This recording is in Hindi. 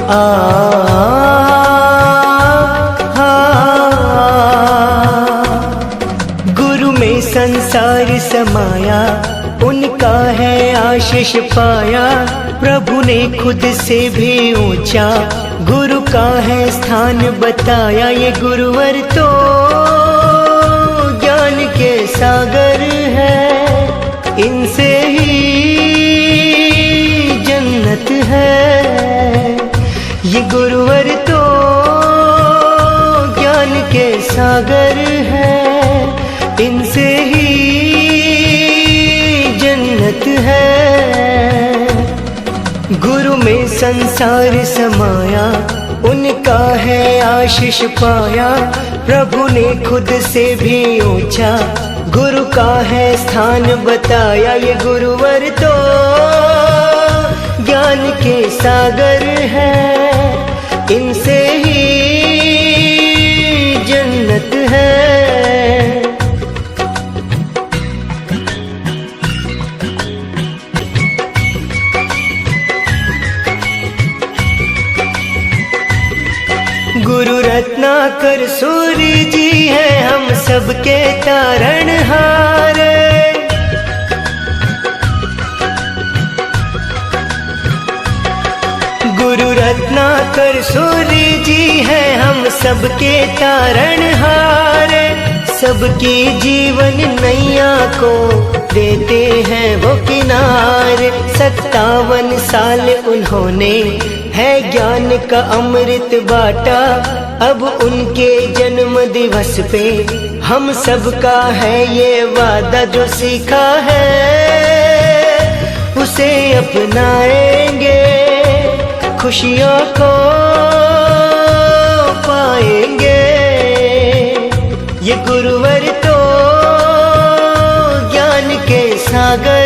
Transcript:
आ गुरु में संसार समाया, उनका है आशीष पाया। प्रभु ने खुद से भी ऊंचा गुरु का है स्थान बताया। ये गुरुवर तो ज्ञान के सागर है, इनसे ही जन्नत है। ये गुरुवर तो ज्ञान के सागर है, इनसे ही जन्नत है। गुरु में संसार समाया, उनका है आशीष पाया। प्रभु ने खुद से भी ऊंचा गुरु का है स्थान बताया। ये गुरुवर तो ज्ञान के सागर है, इनसे ही जन्नत है। गुरु रत्नाकर सूर्य जी है हम सबके तारणहार। गुरु रत्नाकर सूर्य जी है हम सबके तारणहार। सबकी जीवन नैया को देते हैं वो किनारे। 57 साल उन्होंने है ज्ञान का अमृत बाटा। अब उनके जन्म दिवस पे हम सबका है ये वादा। जो सीखा है उसे अपनाएंगे, खुशियों को पाएंगे। ये गुरुवर तो ज्ञान के सागर